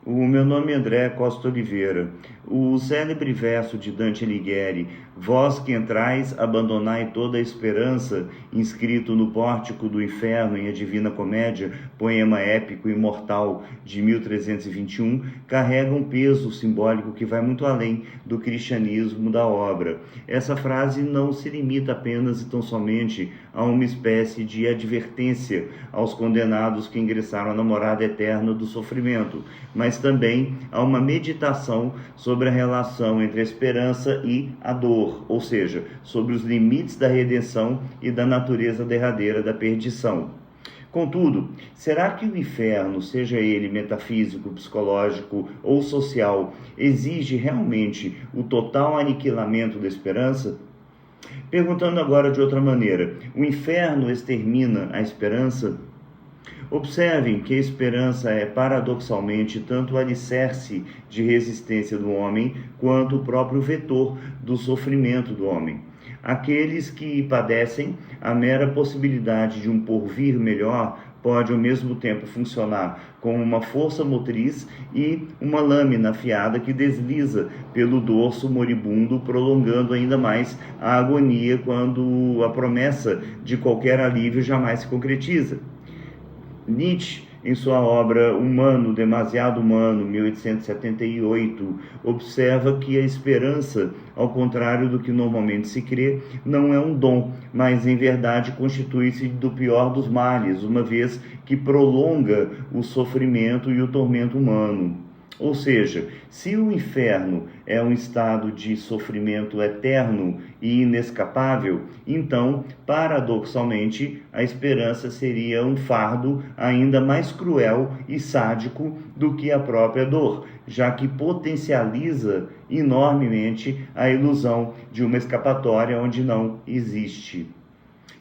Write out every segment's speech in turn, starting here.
O meu nome é André Costa Oliveira. O célebre verso de Dante Alighieri, "Vós que entrais, abandonai toda a esperança", inscrito no pórtico do inferno em A Divina Comédia, poema épico imortal de 1321, carrega um peso simbólico que vai muito além do cristianismo da obra. Essa frase não se limita apenas e tão somente a uma espécie de advertência aos condenados que ingressaram na morada eterna do sofrimento, mas também a uma meditação sobre a relação entre a esperança e a dor, ou seja, sobre os limites da redenção e da natureza derradeira da perdição. Contudo, será que o inferno, seja ele metafísico, psicológico ou social, exige realmente o total aniquilamento da esperança? Perguntando agora de outra maneira, o inferno extermina a esperança? Observem que a esperança é, paradoxalmente, tanto o alicerce de resistência do homem, quanto o próprio vetor do sofrimento do homem. Aqueles que padecem a mera possibilidade de um porvir melhor pode ao mesmo tempo funcionar como uma força motriz e uma lâmina afiada que desliza pelo dorso moribundo, prolongando ainda mais a agonia quando a promessa de qualquer alívio jamais se concretiza. Nietzsche, em sua obra Humano, Demasiado Humano, 1878, observa que a esperança, ao contrário do que normalmente se crê, não é um dom, mas em verdade constitui-se do pior dos males, uma vez que prolonga o sofrimento e o tormento humano. Ou seja, se o inferno é um estado de sofrimento eterno e inescapável, então, paradoxalmente, a esperança seria um fardo ainda mais cruel e sádico do que a própria dor, já que potencializa enormemente a ilusão de uma escapatória onde não existe.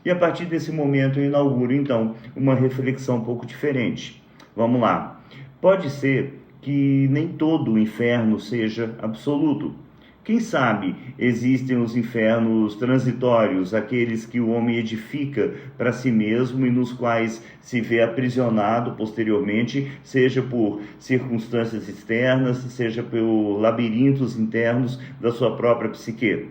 E a partir desse momento eu inauguro, então, uma reflexão um pouco diferente. Vamos lá. Pode ser que nem todo o inferno seja absoluto. Quem sabe existem os infernos transitórios, aqueles que o homem edifica para si mesmo e nos quais se vê aprisionado posteriormente, seja por circunstâncias externas, seja por labirintos internos da sua própria psique.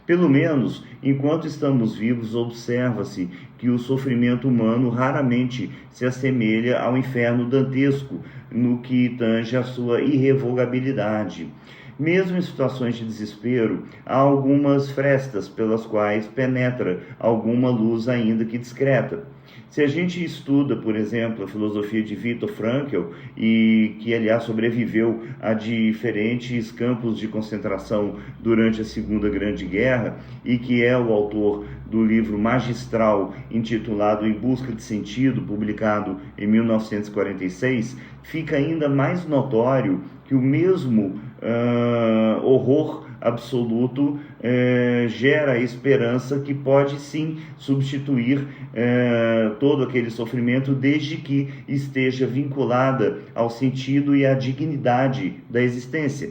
Pelo menos, enquanto estamos vivos, observa-se que o sofrimento humano raramente se assemelha ao inferno dantesco, no que tange a sua irrevogabilidade. Mesmo em situações de desespero, há algumas frestas pelas quais penetra alguma luz ainda que discreta. Se a gente estuda, por exemplo, a filosofia de Viktor Frankl, e que, aliás, sobreviveu a diferentes campos de concentração durante a Segunda Grande Guerra, e que é o autor do livro magistral intitulado Em Busca de Sentido, publicado em 1946, fica ainda mais notório que o mesmo horror absoluto gera a esperança que pode sim substituir todo aquele sofrimento, desde que esteja vinculada ao sentido e à dignidade da existência.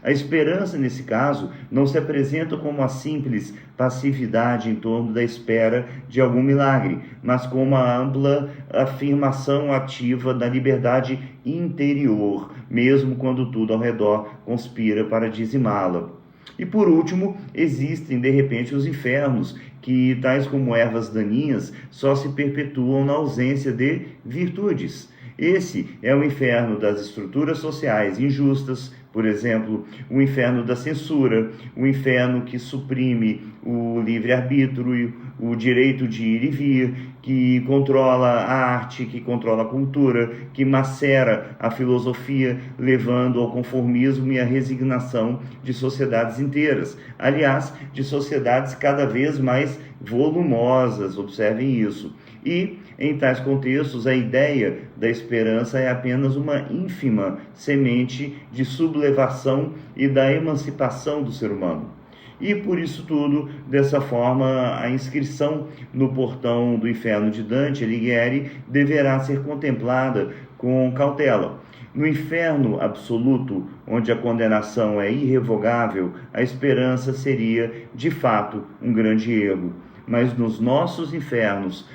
A esperança, nesse caso, não se apresenta como a simples passividade em torno da espera de algum milagre, mas como a ampla afirmação ativa da liberdade interior, mesmo quando tudo ao redor conspira para dizimá-la. E por último, existem de repente os infernos, que, tais como ervas daninhas, só se perpetuam na ausência de virtudes. Esse é o inferno das estruturas sociais injustas, por exemplo, o inferno da censura, o inferno que suprime o livre-arbítrio, o direito de ir e vir, que controla a arte, que controla a cultura, que macera a filosofia, levando ao conformismo e à resignação de sociedades inteiras. Aliás, de sociedades cada vez mais volumosas, observem isso. E, em tais contextos, a ideia da esperança é apenas uma ínfima semente de sublevação e da emancipação do ser humano. E por isso tudo, dessa forma, a inscrição no portão do inferno de Dante Alighieri deverá ser contemplada com cautela. No inferno absoluto, onde a condenação é irrevogável, a esperança seria, de fato, um grande erro. Mas nos nossos infernos,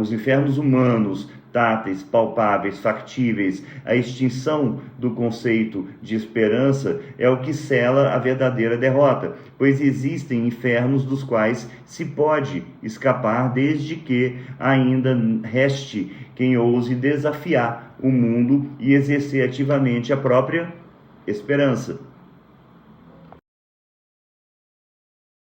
os infernos humanos, táteis, palpáveis, factíveis, a extinção do conceito de esperança é o que sela a verdadeira derrota, pois existem infernos dos quais se pode escapar desde que ainda reste quem ouse desafiar o mundo e exercer ativamente a própria esperança.